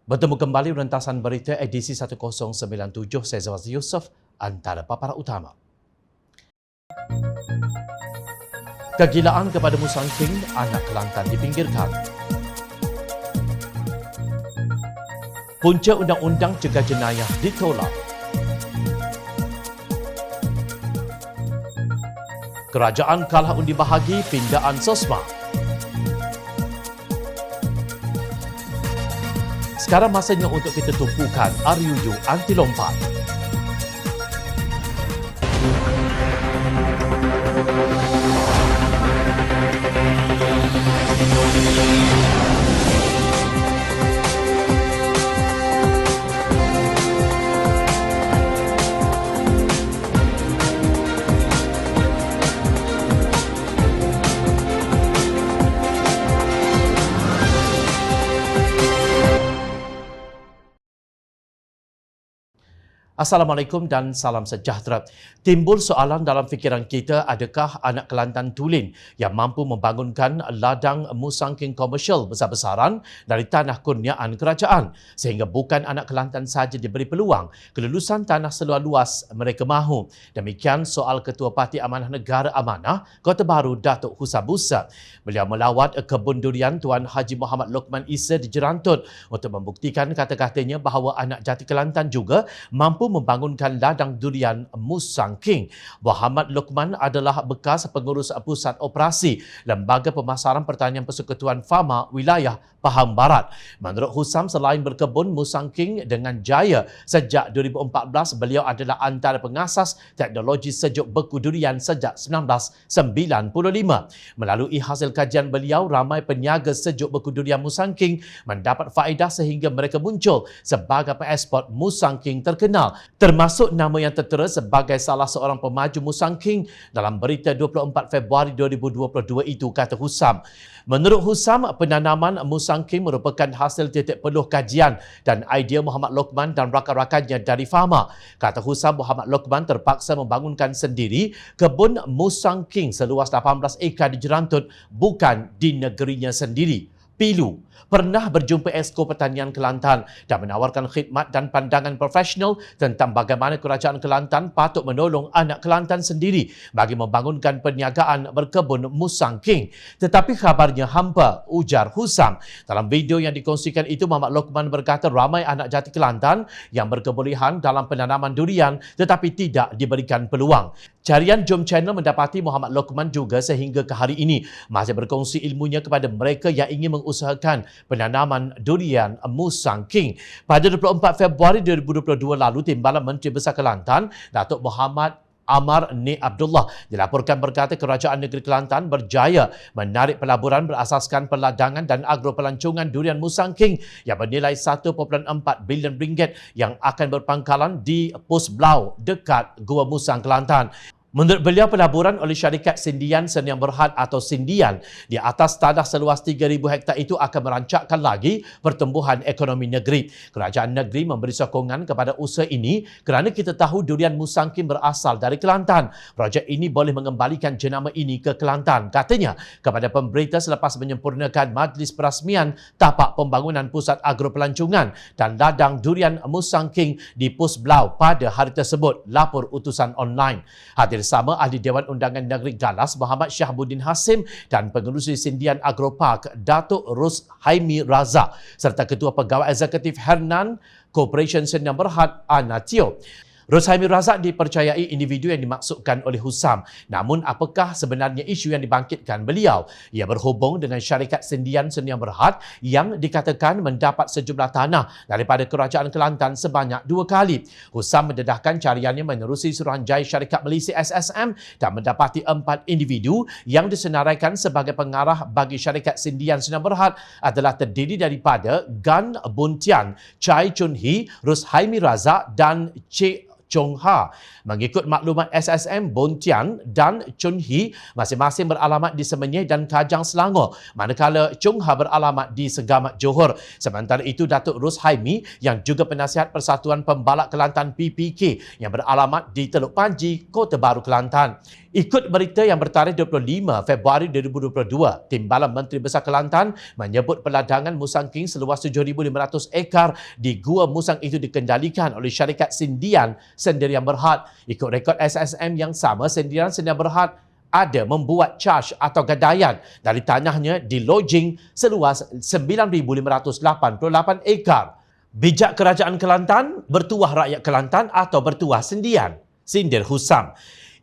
Bertemu kembali rentasan berita edisi 1097 saya Zawaz Yusof antara paparan utama. Kegilaan kepada Musangking, anak Kelantan dipinggirkan. Punca undang-undang cegah jenayah ditolak. Kerajaan kalah undi bahagi pindaan SOSMA. Sekarang masanya untuk kita tumpukan RUU anti lompat. Assalamualaikum dan salam sejahtera. Timbul soalan dalam fikiran kita, adakah anak Kelantan tulen yang mampu membangunkan ladang Musangking komersial besar-besaran dari tanah kurniaan kerajaan sehingga bukan anak Kelantan sahaja diberi peluang kelulusan tanah seluar luas mereka mahu. Demikian soal Ketua Parti Amanah Negara Amanah Kota Baru Datuk Husam Busa. Beliau melawat kebun durian Tuan Haji Muhammad Lokman Isa di Jerantut untuk membuktikan kata-katanya bahawa anak jati Kelantan juga mampu membangunkan ladang durian Musangking. Muhammad Lokman adalah bekas pengurus pusat operasi Lembaga Pemasaran Pertanian Persekutuan Fama Wilayah Pahang Barat. Menurut Husam, selain berkebun Musangking dengan jaya sejak 2014, beliau adalah antara pengasas teknologi sejuk beku durian sejak 1995. Melalui hasil kajian beliau, ramai peniaga sejuk beku durian Musangking mendapat faedah sehingga mereka muncul sebagai pengeksport Musangking terkenal, termasuk nama yang tertera sebagai salah seorang pemaju Musangking dalam berita 24 Februari 2022 itu, kata Husam. Menurut Husam, penanaman Musangking merupakan hasil titik peluh kajian dan idea Muhammad Lokman dan rakan-rakannya dari Fama. Kata Husam, Muhammad Lokman terpaksa membangunkan sendiri kebun Musangking seluas 18 ekar di Jerantut, bukan di negerinya sendiri. Pilu pernah berjumpa Esko Pertanian Kelantan dan menawarkan khidmat dan pandangan profesional tentang bagaimana kerajaan Kelantan patut menolong anak Kelantan sendiri bagi membangunkan perniagaan berkebun Musangking. Tetapi khabarnya hampa, ujar Husam. Dalam video yang dikongsikan itu, Muhammad Lokman berkata ramai anak jati Kelantan yang berkebolehan dalam penanaman durian tetapi tidak diberikan peluang. Carian Jom Channel mendapati Muhammad Lokman juga sehingga ke hari ini masih berkongsi ilmunya kepada mereka yang ingin mengusahakan penanaman durian Musangking. Pada 24 Februari 2022 lalu, Timbalan Menteri Besar Kelantan, Datuk Muhammad Amar Ni Abdullah dilaporkan berkata kerajaan negeri Kelantan berjaya menarik pelaburan berasaskan peladangan dan agropelancongan durian Musangking yang bernilai 1.4 bilion ringgit yang akan berpangkalan di Pos Blau dekat Gua Musang, Kelantan. Menurut beliau, pelaburan oleh syarikat Sindian Sdn Berhad atau Sindian di atas tanah seluas 3,000 hektar itu akan merancakkan lagi pertumbuhan ekonomi negeri. Kerajaan negeri memberi sokongan kepada usaha ini kerana kita tahu durian Musangking berasal dari Kelantan. Projek ini boleh mengembalikan jenama ini ke Kelantan, katanya kepada pemberita selepas menyempurnakan majlis perasmian tapak pembangunan pusat agropelancongan dan ladang durian Musangking di Pos Blau pada hari tersebut, lapor utusan online. Hadir sama Ahli Dewan Undangan Negeri Galas Muhammad Syahbuddin Hasim dan Pengerusi Sindian Agropark Datuk Ros Haimi Razak serta Ketua Pegawai Eksekutif Hernan Corporation Sdn Berhad Ana Teo. Ros Haimi Razak dipercayai individu yang dimaksudkan oleh Husam. Namun, apakah sebenarnya isu yang dibangkitkan beliau? Ia berhubung dengan syarikat Sindian Sdn Berhad yang dikatakan mendapat sejumlah tanah daripada kerajaan Kelantan sebanyak 2 kali. Husam mendedahkan cariannya menerusi Suruhanjaya Syarikat Malaysia SSM dan mendapati 4 individu yang disenaraikan sebagai pengarah bagi syarikat Sindian Sdn Berhad adalah terdiri daripada Gan Buntian, Chai Chun Hee, Ros Haimi Razak dan Cik Chong Ha. Mengikut maklumat SSM, Bontian dan Chun Hee masing-masing beralamat di Semenyih dan Kajang, Selangor, manakala Chong Ha beralamat di Segamat, Johor. Sementara itu, Datuk Ros Haimi yang juga penasihat Persatuan Pembalak Kelantan PPK yang beralamat di Teluk Panji, Kota Baru, Kelantan. Ikut berita yang bertarikh 25 Februari 2022, Timbalan Menteri Besar Kelantan menyebut peladangan musang king seluas 7,500 ekar di Gua Musang itu dikendalikan oleh syarikat Sindian Sendirian Berhad. Ikut rekod SSM yang sama, Sendirian Berhad ada membuat charge atau gadaian dari tanahnya di lodging seluas 9,588 ekar. Bijak Kerajaan Kelantan, bertuah rakyat Kelantan atau bertuah Sindian? Sindir Husam.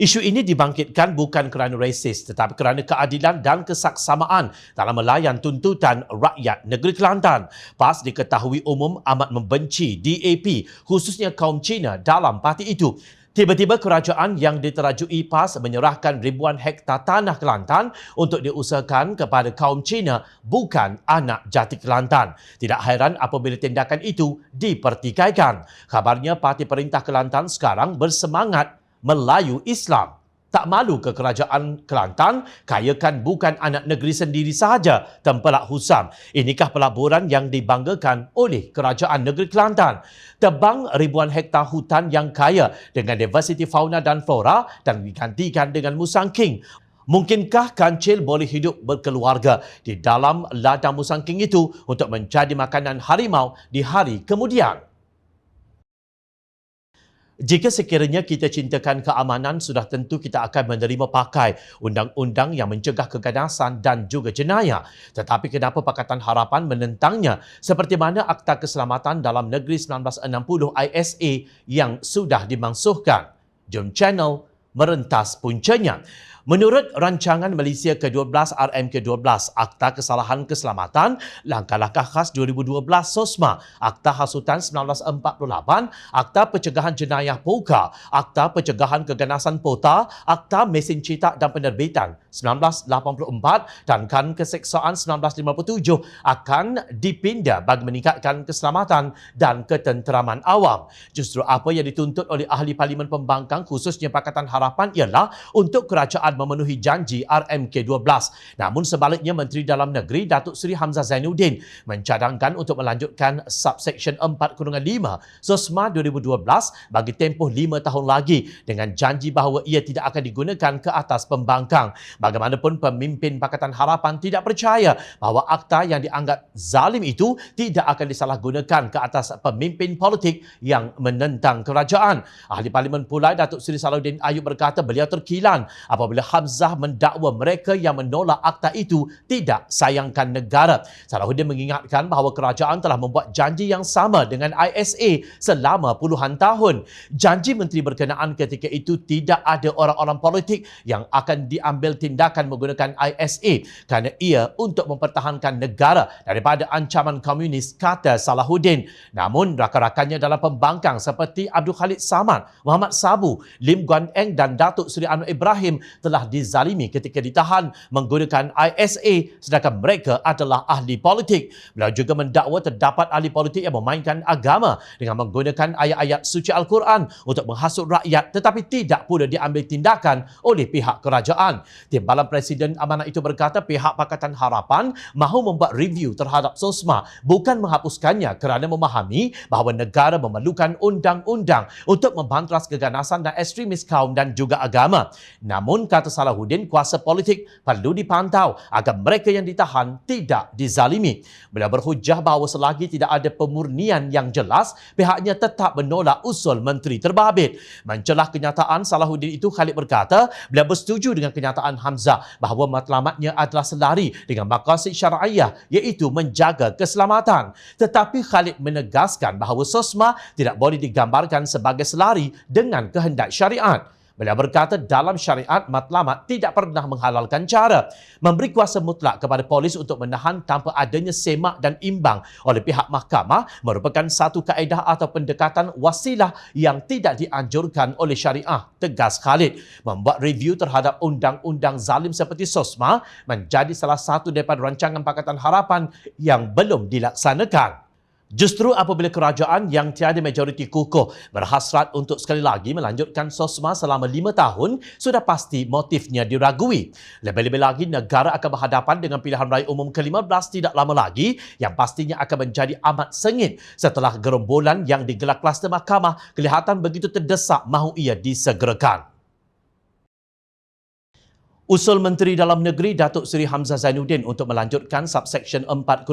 Isu ini dibangkitkan bukan kerana resis tetapi kerana keadilan dan kesaksamaan dalam melayan tuntutan rakyat negeri Kelantan. PAS diketahui umum amat membenci DAP, khususnya kaum Cina dalam parti itu. Tiba-tiba kerajaan yang diterajui PAS menyerahkan ribuan hektar tanah Kelantan untuk diusahakan kepada kaum Cina, bukan anak jati Kelantan. Tidak hairan apabila tindakan itu dipertikaikan. Kabarnya parti perintah Kelantan sekarang bersemangat Melayu Islam. Tak malu ke kerajaan Kelantan, kayakan bukan anak negeri sendiri sahaja, tempelak Husam. Inikah pelaburan yang dibanggakan oleh kerajaan negeri Kelantan? Tebang ribuan hektar hutan yang kaya dengan diversiti fauna dan flora dan digantikan dengan musang king. Mungkinkah kancil boleh hidup berkeluarga di dalam ladang musang king itu untuk menjadi makanan harimau di hari kemudian? Jika sekiranya kita cintakan keamanan, sudah tentu kita akan menerima pakai undang-undang yang mencegah keganasan dan juga jenayah. Tetapi kenapa Pakatan Harapan menentangnya seperti mana Akta Keselamatan Dalam Negeri 1960 ISA yang sudah dimansuhkan? Jom channel merentas puncanya. Menurut rancangan Malaysia ke-12 RM ke-12, Akta Kesalahan Keselamatan, Langkah-Langkah Khas 2012 SOSMA, Akta Hasutan 1948, Akta Pencegahan Jenayah POKA, Akta Pencegahan Keganasan POTA, Akta Mesin Cetak dan Penerbitan 1984 dan Kan Keseksaan 1957 akan dipindah bagi meningkatkan keselamatan dan ketenteraman awam. Justru apa yang dituntut oleh Ahli Parlimen Pembangkang khususnya Pakatan Harapan ialah untuk kerajaan memenuhi janji RMK-12. Namun sebaliknya, Menteri Dalam Negeri Datuk Seri Hamzah Zainuddin mencadangkan untuk melanjutkan Subsection 4/5 SOSMA 2012 bagi tempoh 5 tahun lagi dengan janji bahawa ia tidak akan digunakan ke atas pembangkang. Bagaimanapun, pemimpin Pakatan Harapan tidak percaya bahawa akta yang dianggap zalim itu tidak akan disalahgunakan ke atas pemimpin politik yang menentang kerajaan. Ahli Parlimen Pulai Datuk Seri Salahuddin Ayub berkata beliau terkilan apabila Hamzah mendakwa mereka yang menolak akta itu tidak sayangkan negara. Salahuddin mengingatkan bahawa kerajaan telah membuat janji yang sama dengan ISA selama puluhan tahun. Janji menteri berkenaan ketika itu tidak ada orang-orang politik yang akan diambil tindakan menggunakan ISA kerana ia untuk mempertahankan negara daripada ancaman komunis, kata Salahuddin. Namun rakan-rakannya dalam pembangkang seperti Abdul Khalid Samad, Muhammad Sabu, Lim Guan Eng dan Datuk Seri Anwar Ibrahim telah dizalimi ketika ditahan menggunakan ISA sedangkan mereka adalah ahli politik. Beliau juga mendakwa terdapat ahli politik yang memainkan agama dengan menggunakan ayat-ayat suci Al-Quran untuk menghasut rakyat tetapi tidak pula diambil tindakan oleh pihak kerajaan. Timbalan Presiden Amanah itu berkata pihak Pakatan Harapan mahu membuat review terhadap SOSMA bukan menghapuskannya kerana memahami bahawa negara memerlukan undang-undang untuk membantras keganasan dan ekstremis kaum dan juga agama. Namun, kata Salahuddin, kuasa politik perlu dipantau agar mereka yang ditahan tidak dizalimi. Beliau berhujah bahawa selagi tidak ada pemurnian yang jelas, pihaknya tetap menolak usul Menteri Terbabit. Mencelah kenyataan Salahuddin itu, Khalid berkata beliau bersetuju dengan kenyataan Hamzah bahawa matlamatnya adalah selari dengan maqasid syar'iyah iaitu menjaga keselamatan. Tetapi Khalid menegaskan bahawa SOSMA tidak boleh digambarkan sebagai selari dengan kehendak syariat. Beliau berkata dalam syariat matlamat tidak pernah menghalalkan cara memberi kuasa mutlak kepada polis untuk menahan tanpa adanya semak dan imbang oleh pihak mahkamah merupakan satu kaedah atau pendekatan wasilah yang tidak dianjurkan oleh syariah, tegas Khalid. Membuat review terhadap undang-undang zalim seperti SOSMA menjadi salah satu daripada rancangan Pakatan Harapan yang belum dilaksanakan. Justru apabila kerajaan yang tiada majoriti kukuh berhasrat untuk sekali lagi melanjutkan SOSMA selama 5 tahun, sudah pasti motifnya diragui. Lebih-lebih lagi, negara akan berhadapan dengan pilihan raya umum ke-15 tidak lama lagi yang pastinya akan menjadi amat sengit setelah gerombolan yang digelar kluster mahkamah kelihatan begitu terdesak mahu ia disegerakan. Usul Menteri Dalam Negeri Datuk Seri Hamzah Zainuddin untuk melanjutkan subsection 4-5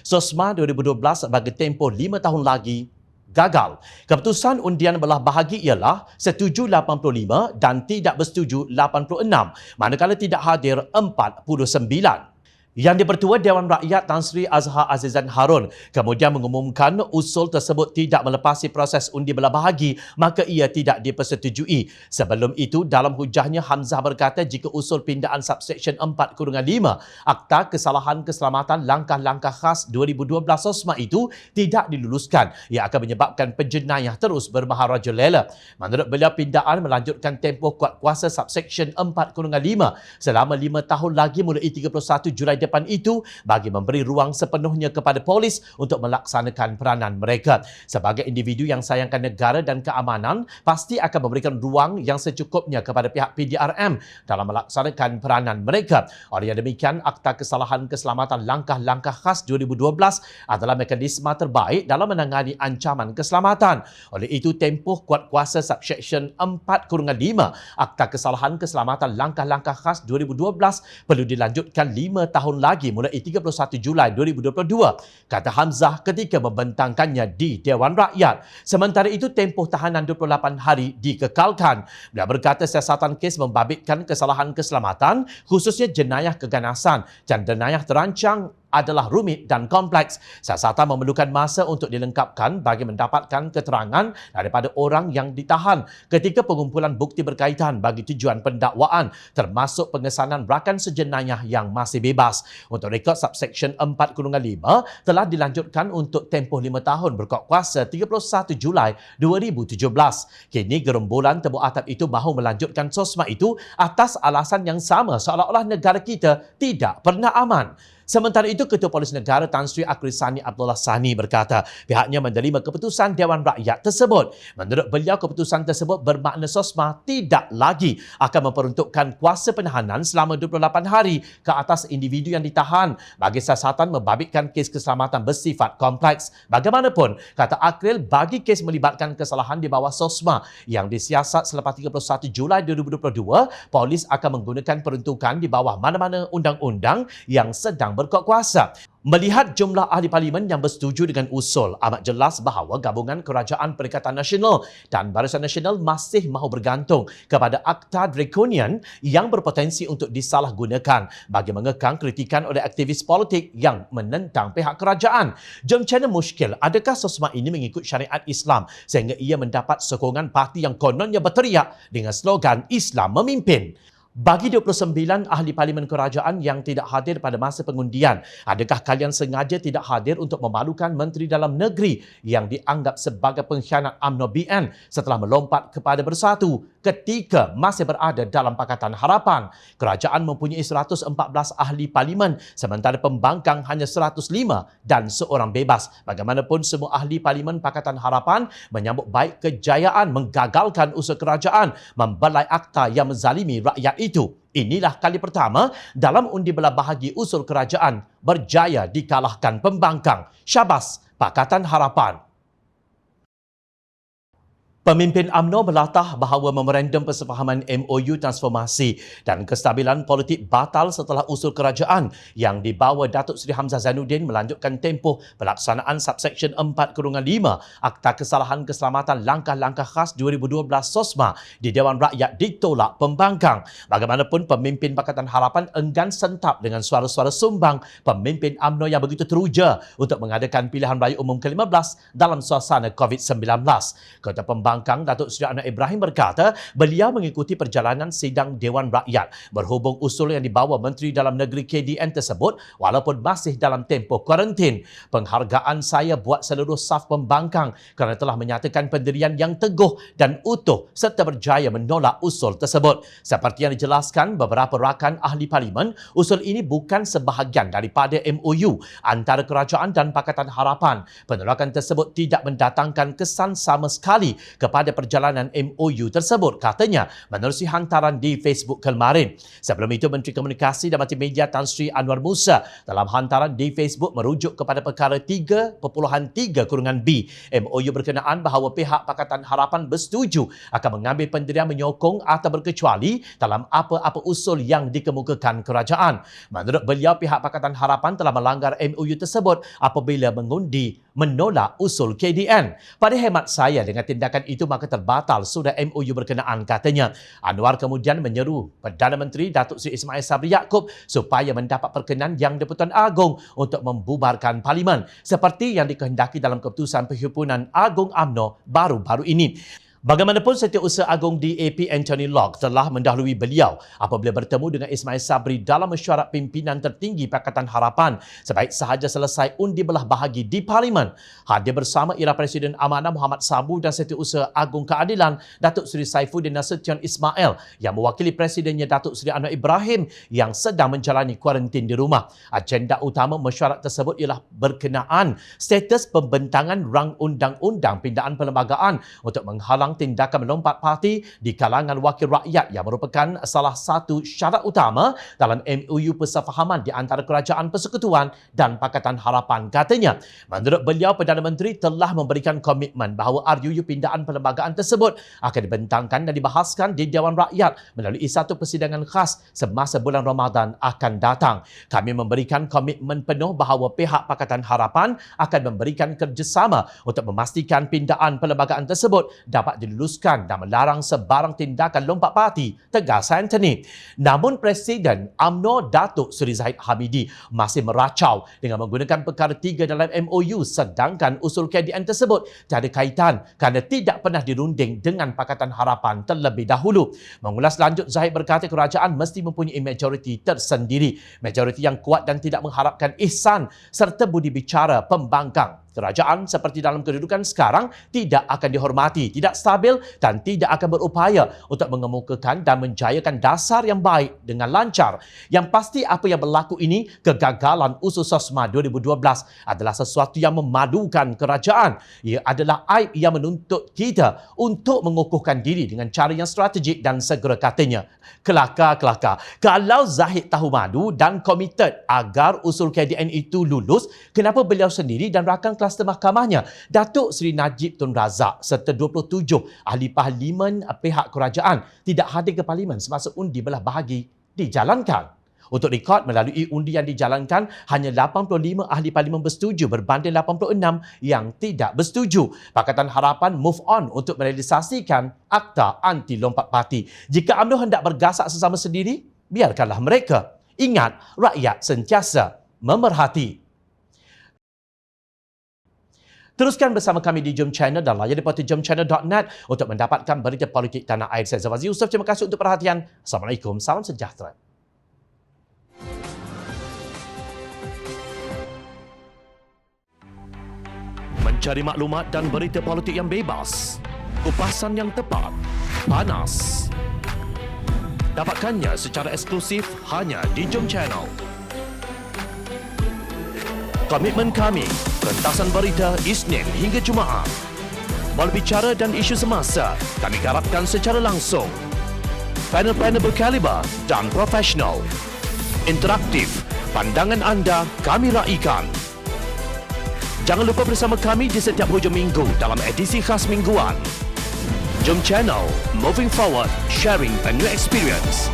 SOSMA 2012 bagi tempoh 5 tahun lagi gagal. Keputusan undian belah bahagi ialah setuju 85 dan tidak bersetuju 86, manakala tidak hadir 49. Yang di-Pertua Dewan Rakyat Tan Sri Azhar Azizan Harun kemudian mengumumkan usul tersebut tidak melepasi proses undi belah bahagi, maka ia tidak dipersetujui. Sebelum itu, dalam hujahnya, Hamzah berkata jika usul pindaan subsection 4-5 Akta Kesalahan Keselamatan Langkah-Langkah Khas 2012 SOSMA itu tidak diluluskan, ia akan menyebabkan penjenayah terus bermaharajalela. Menurut beliau, pindaan melanjutkan tempoh kuat kuasa subsection 4-5 selama 5 tahun lagi mulai 31 Julai depan itu bagi memberi ruang sepenuhnya kepada polis untuk melaksanakan peranan mereka. Sebagai individu yang sayangkan negara dan keamanan, pasti akan memberikan ruang yang secukupnya kepada pihak PDRM dalam melaksanakan peranan mereka. Oleh yang demikian, Akta Kesalahan Keselamatan Langkah-Langkah Khas 2012 adalah mekanisme terbaik dalam menangani ancaman keselamatan. Oleh itu, tempoh kuat kuasa subsection 4-5 Akta Kesalahan Keselamatan Langkah-Langkah Khas 2012 perlu dilanjutkan 5 tahun lagi mulai 31 Julai 2022, kata Hamzah ketika membentangkannya di Dewan Rakyat. Sementara itu, tempoh tahanan 28 hari dikekalkan. Beliau berkata siasatan kes membabitkan kesalahan keselamatan, khususnya jenayah keganasan dan jenayah terancang adalah rumit dan kompleks. Siasatan memerlukan masa untuk dilengkapkan bagi mendapatkan keterangan daripada orang yang ditahan ketika pengumpulan bukti berkaitan bagi tujuan pendakwaan, termasuk pengesanan rakan sejenayah yang masih bebas. Untuk rekod subsection 4-5 telah dilanjutkan untuk tempoh 5 tahun berkuat kuasa 31 Julai 2017. Kini gerombolan tebuk atap itu mahu melanjutkan SOSMA itu atas alasan yang sama, seolah-olah negara kita tidak pernah aman. Sementara itu, Ketua Polis Negara Tan Sri Akrisani Abdullah Sani berkata pihaknya menerima keputusan Dewan Rakyat tersebut. Menurut beliau, keputusan tersebut bermakna SOSMA tidak lagi akan memperuntukkan kuasa penahanan selama 28 hari ke atas individu yang ditahan bagi siasatan membabitkan kes keselamatan bersifat kompleks. Bagaimanapun, kata Akril, bagi kes melibatkan kesalahan di bawah SOSMA yang disiasat selepas 31 Julai 2022, polis akan menggunakan peruntukan di bawah mana-mana undang-undang yang sedang berkuat kuasa. Melihat jumlah ahli parlimen yang bersetuju dengan usul, amat jelas bahawa gabungan Kerajaan Perikatan Nasional dan Barisan Nasional masih mahu bergantung kepada akta draconian yang berpotensi untuk disalahgunakan bagi mengekang kritikan oleh aktivis politik yang menentang pihak kerajaan. Jom channel muskil, adakah SOSMA ini mengikut syariat Islam sehingga ia mendapat sokongan parti yang kononnya berteriak dengan slogan Islam memimpin? Bagi 29 ahli parlimen kerajaan yang tidak hadir pada masa pengundian, adakah kalian sengaja tidak hadir untuk memalukan Menteri Dalam Negeri yang dianggap sebagai pengkhianat UMNO BN setelah melompat kepada Bersatu ketika masih berada dalam Pakatan Harapan? Kerajaan mempunyai 114 ahli parlimen sementara pembangkang hanya 105 dan seorang bebas. Bagaimanapun, semua ahli parlimen Pakatan Harapan menyambut baik kejayaan menggagalkan usaha kerajaan membelai akta yang menzalimi rakyat itu. Inilah kali pertama dalam undi belah bahagi usul kerajaan berjaya dikalahkan pembangkang. Syabas Pakatan Harapan. Pemimpin UMNO berlatah bahawa memorandum persefahaman MOU transformasi dan kestabilan politik batal setelah usul kerajaan yang dibawa Datuk Seri Hamzah Zainuddin melanjutkan tempoh pelaksanaan subsection 4-5 Akta Kesalahan Keselamatan Langkah-Langkah Khas 2012 SOSMA di Dewan Rakyat ditolak pembangkang. Bagaimanapun, pemimpin Pakatan Harapan enggan sentap dengan suara-suara sumbang pemimpin UMNO yang begitu teruja untuk mengadakan pilihan raya umum ke-15 dalam suasana COVID-19. Ketua Pembangkang Datuk Seri Anwar Ibrahim berkata beliau mengikuti perjalanan sidang Dewan Rakyat berhubung usul yang dibawa Menteri Dalam Negeri KDN tersebut walaupun masih dalam tempoh kuarantin. Penghargaan saya buat seluruh saf pembangkang kerana telah menyatakan pendirian yang teguh dan utuh serta berjaya menolak usul tersebut. Seperti yang dijelaskan beberapa rakan ahli parlimen, usul ini bukan sebahagian daripada MOU antara kerajaan dan Pakatan Harapan. Penolakan tersebut tidak mendatangkan kesan sama sekali kepada perjalanan MOU tersebut, katanya menerusi hantaran di Facebook kemarin. Sebelum itu, Menteri Komunikasi dan Multimedia Tan Sri Anwar Musa dalam hantaran di Facebook merujuk kepada perkara 3.3/B MOU berkenaan bahawa pihak Pakatan Harapan bersetuju akan mengambil pendirian menyokong atau berkecuali dalam apa-apa usul yang dikemukakan kerajaan. Menurut beliau, pihak Pakatan Harapan telah melanggar MOU tersebut apabila mengundi menolak usul KDN. Pada hemat saya, dengan tindakan itu maka terbatal surat MOU berkenaan, katanya. Anwar kemudian menyeru Perdana Menteri Datuk Seri Ismail Sabri Yaakob supaya mendapat perkenan Yang di-Pertuan Agong untuk membubarkan Parlimen seperti yang dikehendaki dalam keputusan Perhimpunan Agong UMNO baru-baru ini. Bagaimanapun, Setiausaha Agong DAP Anthony Locke telah mendahului beliau apabila bertemu dengan Ismail Sabri dalam mesyuarat pimpinan tertinggi Pakatan Harapan sebaik sahaja selesai undi belah bahagi di Parlimen. Hadir bersama ialah Presiden Amanah Muhammad Sabu dan Setiausaha Agong Keadilan Datuk Seri Saifuddin Nasution Ismail yang mewakili Presidennya Datuk Seri Anwar Ibrahim yang sedang menjalani kuarantin di rumah. Agenda utama mesyuarat tersebut ialah berkenaan status pembentangan rang undang-undang pindaan perlembagaan untuk menghalang tindakan melompat parti di kalangan wakil rakyat yang merupakan salah satu syarat utama dalam MOU persefahaman di antara Kerajaan Persekutuan dan Pakatan Harapan, katanya. Menurut beliau, Perdana Menteri telah memberikan komitmen bahawa RUU pindaan perlembagaan tersebut akan dibentangkan dan dibahaskan di Dewan Rakyat melalui satu persidangan khas semasa bulan Ramadan akan datang. Kami memberikan komitmen penuh bahawa pihak Pakatan Harapan akan memberikan kerjasama untuk memastikan pindaan perlembagaan tersebut dapat diluluskan dan melarang sebarang tindakan lompat parti, tegas Anthony. Namun Presiden UMNO Datuk Seri Zahid Hamidi masih meracau dengan menggunakan perkara 3 dalam MOU, sedangkan usul KDN tersebut tiada kaitan kerana tidak pernah dirunding dengan Pakatan Harapan terlebih dahulu. Mengulas lanjut, Zahid berkata kerajaan mesti mempunyai majoriti tersendiri, majoriti yang kuat dan tidak mengharapkan ihsan serta budi bicara pembangkang. Kerajaan seperti dalam kedudukan sekarang tidak akan dihormati, tidak stabil dan tidak akan berupaya untuk mengemukakan dan menjayakan dasar yang baik dengan lancar. Yang pasti apa yang berlaku ini, kegagalan usul SOSMA 2012 adalah sesuatu yang memalukan kerajaan. Ia adalah aib yang menuntut kita untuk mengukuhkan diri dengan cara yang strategik dan segera, katanya. Kelakar. Kalau Zahid tahu malu dan komited agar usul KDN itu lulus, kenapa beliau sendiri dan rakan kluster mahkamahnya, Datuk Seri Najib Tun Razak serta 27 ahli parlimen pihak kerajaan tidak hadir ke parlimen semasa undi belah bahagi dijalankan? Untuk rekod, melalui undi yang dijalankan, hanya 85 ahli parlimen bersetuju berbanding 86 yang tidak bersetuju. Pakatan Harapan move on untuk merealisasikan Akta Anti Lompat Parti. Jika UMNO hendak bergasak sesama sendiri, biarkanlah mereka. Ingat, rakyat sentiasa memerhati. Teruskan bersama kami di Jom Channel dan layari portal jomchannel.net untuk mendapatkan berita politik tanah air. Saya Zawazi Yusof. Terima kasih untuk perhatian. Assalamualaikum. Salam sejahtera. Mencari maklumat dan berita politik yang bebas, kupasan yang tepat, panas. Dapatkannya secara eksklusif hanya di Jom Channel. Komitmen kami, pentasan berita Isnin hingga Jumaat. Berbicara dan isu semasa, kami garapkan secara langsung. Panel-panel berkaliber dan profesional. Interaktif, pandangan anda kami raikan. Jangan lupa bersama kami di setiap hujung minggu dalam edisi khas mingguan. Jom Channel, moving forward, sharing a new experience.